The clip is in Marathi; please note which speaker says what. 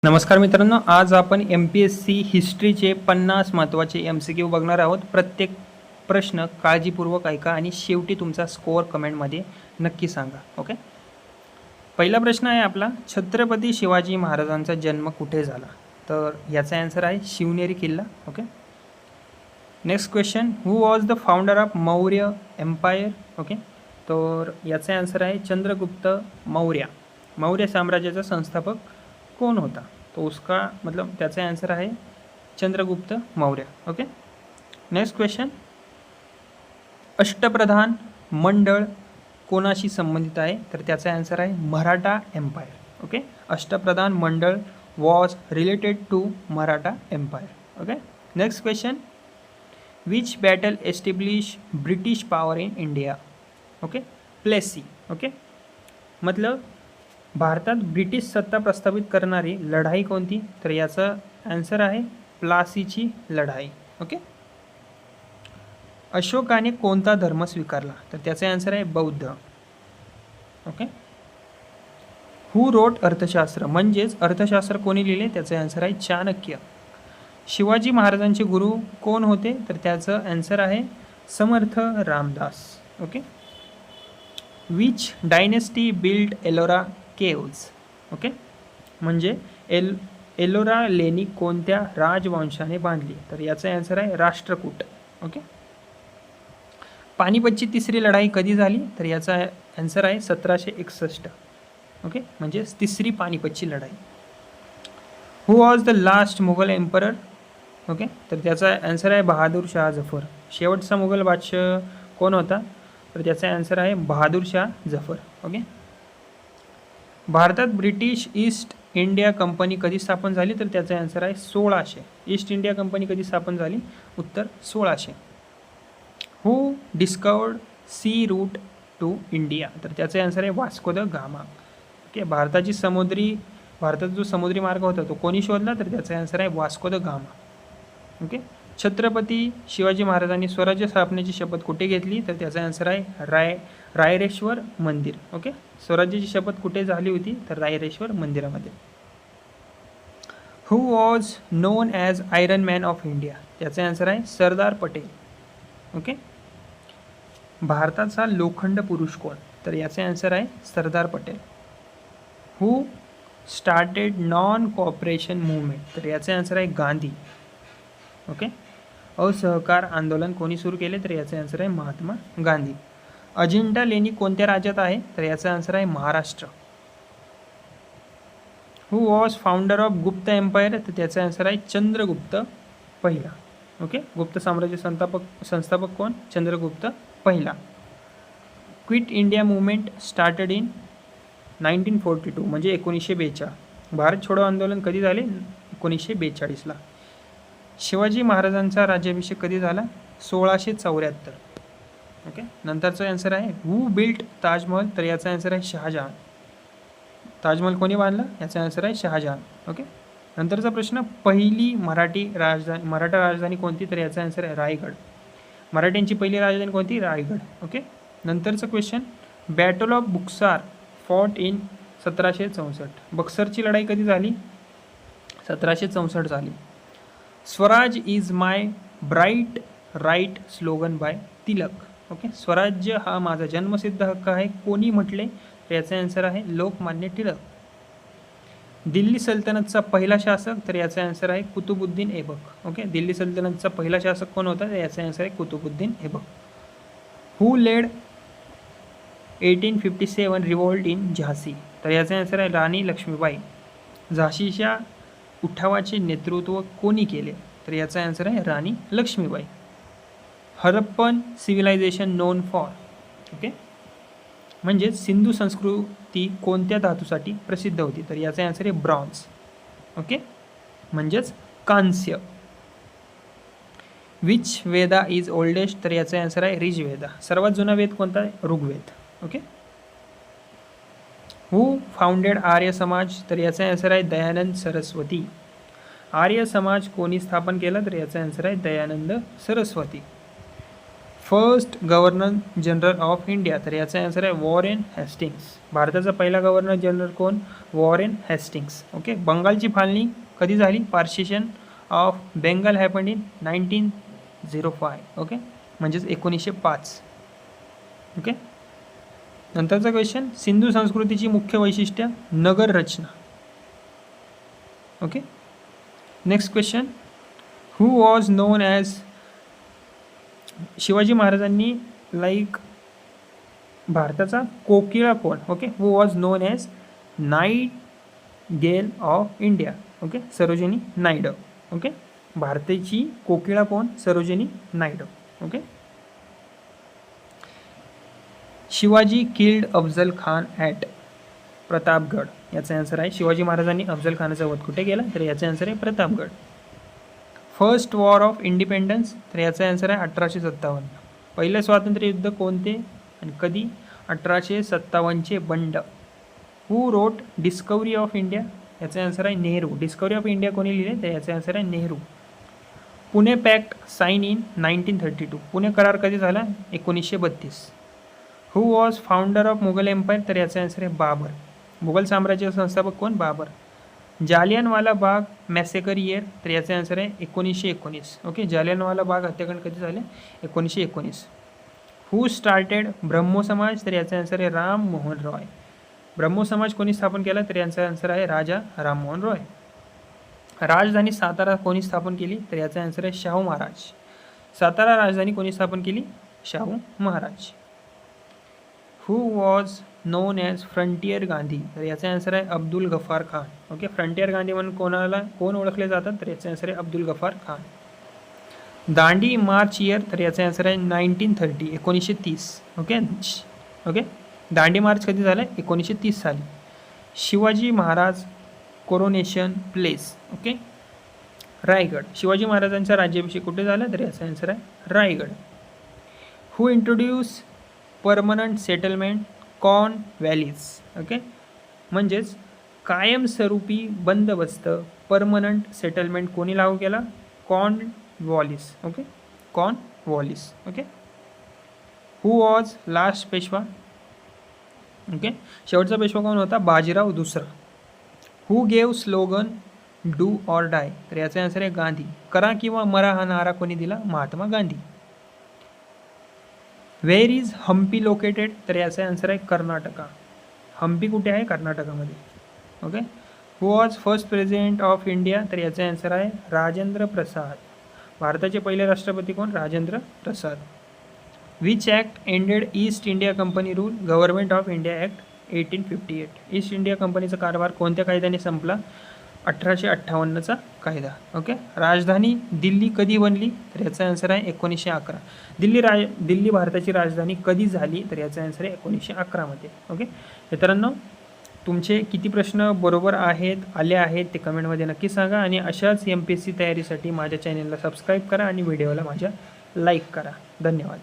Speaker 1: नमस्कार मित्रांनो, आज आपण MPSC हिस्ट्रीचे 50 महत्त्वाचे MCQ बघणार आहोत. प्रत्येक प्रश्न काळजीपूर्वक ऐका आणि शेवटी तुमचा स्कोअर कमेंटमध्ये नक्की सांगा. ओके. पहिला प्रश्न आहे आपला, छत्रपती शिवाजी महाराजांचा जन्म कुठे झाला? तर याचा आन्सर आहे शिवनेरी किल्ला. Okay. Next question, who was the founder of Maurya empire? Okay. तर याचा आन्सर आहे चंद्रगुप्त मौर्य. मौर्य साम्राज्याचा संस्थापक कौन होता? तो उसका मतलब त्याचा आन्सर आहे Chandragupta Maurya. Okay. Next question, अष्टप्रधान मंडळ कोणाशी संबंधित आहे? तर त्याचा आन्सर आहे Maratha empire. Okay. Ashtapradhan Mandal was related to Maratha empire. Okay. Next question, which battle establish British power in India? Okay. Plassey. Okay. मतलब भारतात ब्रिटिश सत्ता प्रस्थापित करणारी लढाई कोणती? तर याचा आन्सर आहे प्लासीची लढाई. ओके. अशोकाने कोणता धर्म स्वीकारला? तर त्याचा आन्सर आहे बौद्ध. ओके. हू रोट अर्थशास्त्र? म्हणजेच अर्थशास्त्र कोणी लिहिले? त्याचा आन्सर आहे चाणक्य. शिवाजी महाराजांचे गुरु कोण होते? तर त्याचं आन्सर आहे Samarth Ramdas. Okay. Which dynasty build Ellora caves? Okay. म्हणजे एलोरा लेणी कोणत्या राजवंशाने बांधली? तर याचा आन्सर आहे राष्ट्रकूट. ओके. पानिपतची तिसरी लढाई कधी झाली? तर याचा आन्सर आहे 1761. ओके. म्हणजे तिसरी पानिपतची लढाई. हू was the last Mughal emperor? Okay. तर त्याचा आन्सर आहे बहादूर शाह जफर. शेवटचा मुघल बादशाह कोण होता? तर त्याचा आन्सर आहे बहादूर शाह जफर. ओके. भारतात ब्रिटिश ईस्ट इंडिया कंपनी कधी स्थापन झाली? तर त्याचा आन्सर आहे 1600. ईस्ट इंडिया कंपनी कधी स्थापन झाली? उत्तर 1600. Who discovered sea route to India? तर त्याचा आन्सर आहे वास्को द गामा. ओके. भारताचा जो समुद्री मार्ग होता तो कोणी शोधला? तर त्याचा आन्सर आहे Vasco the gamma. Okay. Chhatrapati Shivaji महाराजांनी स्वराज्य स्थापनेची शपथ कुठे घेतली? तर त्याचा आन्सर आहे रायरेश्वर मंदिर. ओके. स्वराज्याची शपथ कुठे झाली होती? तर रायरेश्वर मंदिरामध्ये. हू was known as iron man of India? त्याचा आन्सर आहे सरदार पटेल. ओके. भारताचा लोखंड पुरुष कोण? तर याचे आन्सर आहे Sardar Patel. Who started non cooperation movement? तर याचे आन्सर आहे गांधी. ओके. असहकार आंदोलन कोणी सुरू केले? तर याचे आन्सर आहे महात्मा गांधी. अजिंठा लेणी कोणत्या राज्यात आहे? तर याचा आन्सर आहे महाराष्ट्र. हू वॉज फाउंडर ऑफ गुप्त एम्पायर? तर त्याचा आन्सर आहे चंद्रगुप्त पहिला. ओके. गुप्त साम्राज्य संस्थापक कोण? चंद्रगुप्त पहिला. Quit India movement started in 1942 म्हणजे 1942. भारत छोडो आंदोलन कधी झाले? 1942ला. शिवाजी महाराजांचा राज्याभिषेक कधी झाला? 1674. ओके. नंतरचा आन्सर आहे हू बिल्ट ताजमहल? तर याचा आन्सर आहे शहाजहान. ताजमहल कोणी बांधला? याचा आन्सर आहे शहाजहान. ओके. नंतरचा प्रश्न, पहिली मराठा राजधानी कोणती? तर याचा आन्सर आहे रायगड. मराठ्यांची पहिली राजधानी कोणती? रायगड. ओके. नंतरचं question, battle of Buxar fought in 1764. बक्सरची लढाई कधी झाली? 1764 झाली. Swaraj is my birthright slogan by Tilak. Okay. स्वराज्य हा माझा जन्मसिद्ध हक्क आहे कोणी म्हटले? तर याचा आन्सर आहे लोकमान्य टिळक. दिल्ली सल्तनतचा पहिला शासक? तर याचा आन्सर आहे कुतुबुद्दीन ऐबक. ओके. दिल्ली सल्तनतचा पहिला शासक कोण होता? तर याचा आन्सर आहे कुतुबुद्दीन ऐबक. हू लेड 1857 रिव्होल्ट इन झाशी? तर याचा आन्सर आहे राणी लक्ष्मीबाई. झाशीच्या उठावाचे नेतृत्व कोणी केले? तर याचा आन्सर आहे Rani Lakshmibai. Harappan civilisation known for? Okay. म्हणजे सिंधू संस्कृती कोणत्या धातूसाठी प्रसिद्ध होती? तर याचा आन्सर आहे ब्रॉन्झ. ओके. म्हणजेच कांस्य. Which Veda is oldest? तर याचा आन्सर आहे ऋग्वेदा. सर्वात जुना वेद कोणता आहे? ऋग्वेद. ओके. हू फाउंडेड आर्य समाज? तर याचा आन्सर आहे दयानंद सरस्वती. आर्य समाज कोणी स्थापन केला? तर याचा आन्सर आहे Dayanand Saraswati. First governor general of India, तर याचा आन्सर आहे वॉरेन हेस्टिंग्स. भारताचा पहिला गव्हर्नर जनरल कोण? Warren Hastings. ओके. बंगालची फाळणी कधी झाली? Partition of Bengal happened in 1905. Okay, म्हणजेच 1905. ओके. नंतरचा क्वेश्चन, सिंधू संस्कृतीची मुख्य वैशिष्ट्य? नगर रचना. Okay. Next question, who was known as, Shivaji महाराजांनी लाईक भारताचा कोकिळा कोण? Okay, who was known as nightingale of India. Okay, Sarojini Naidu. Okay, भारताची कोकिळा कोण? Sarojini Naidu. Okay. Shivaji killed Afzal Khan at Pratapgad, याचा आन्सर आहे शिवाजी महाराजांनी अफजल खानाचा वध कुठे केला? तर याचा आन्सर आहे Pratapgad. First war of independence, तर याचा आन्सर आहे 1857. पहिलं स्वातंत्र्य युद्ध कोणते आणि कधी? 1857चे बंड. हू रोट डिस्कवरी ऑफ इंडिया, याचा आन्सर आहे नेहरू. डिस्कवरी ऑफ इंडिया कोणी लिहिले? तर याचा आन्सर आहे Nehru. Pune pact sign in 1932, Pune करार कधी झाला? 1932. Who was founder of Mughal empire, तर याचा आन्सर आहे बाबर. मुघल साम्राज्याचे संस्थापक कोण? बाबर. जालियनवाला बाग मॅसेकर इयर, तर याचा आन्सर आहे 1919. ओके, जालियनवाला बाग हत्याकांड कधी झाले? 1919. हू स्टार्टेड ब्रह्मो समाज, तर याचा आन्सर आहे राम मोहन रॉय. ब्रह्मो समाज कोणी स्थापन केला? तर याचा आन्सर आहे राजा राममोहन रॉय. राजधानी सातारा कोणी स्थापन केली? तर याचा आन्सर आहे शाहू महाराज. सातारा राजधानी कोणी स्थापन केली? शाहू महाराज. हू was known as frontier Gandhi, तर याचा आन्सर आहे अब्दुल गफार खान. ओके, फ्रंटियर गांधी म्हणून कोण ओळखले जातात? तर याचा आन्सर आहे अब्दुल गफार खान. दांडी मार्च इयर, तर याचा आन्सर आहे 1930, 1930. ओके. ओके, दांडी मार्च कधी झालं? 1930 साली. Shivaji Maharaj coronation place, okay, Raigad. Shivaji महाराजांचा राज्याभिषेक कुठे झाला? तर याचा आन्सर आहे Raigad. Who introduce permanent settlement Cornwallis, okay, म्हणजेच कायमस्वरूपी बंदोबस्त परमनंट सेटलमेंट कोणी लागू केला? Cornwallis. Okay, Cornwallis. Okay. Who was last Peshwa, okay, शेवटचा पेशवा कोण होता? बाजीराव दुसरा. Who gave slogan do or die, तर याचा आन्सर आहे गांधी. करा किंवा मरा हा नारा कोणी दिला? Mahatma Gandhi. Where is Hampi located, तर याचा आन्सर आहे कर्नाटका. हम्पी कुठे आहे? कर्नाटकामध्ये. Okay. Who was first president of India, तर याचा आन्सर आहे राजेंद्र प्रसाद. भारताचे पहिले राष्ट्रपती कोण? Rajendra Prasad. Which act ended East India Company rule? Government of India act 1858. East India कंपनीचा कारभार कोणत्या कायद्याने संपला? 1858चा कायदा. ओके. राजधानी दिल्ली कधी बनली? तर याचा आन्सर आहे 1911. दिल्ली भारताची राजधानी कधी झाली? तर याचा आन्सर आहे 1911मध्ये. ओके मित्रांनो, तुमचे किती प्रश्न बरोबर आले आहेत ते कमेंटमध्ये नक्की सांगा आणि अशाच MPSC तयारीसाठी माझ्या चॅनलला सबस्क्राईब करा आणि व्हिडिओला माझ्या लाईक करा. धन्यवाद.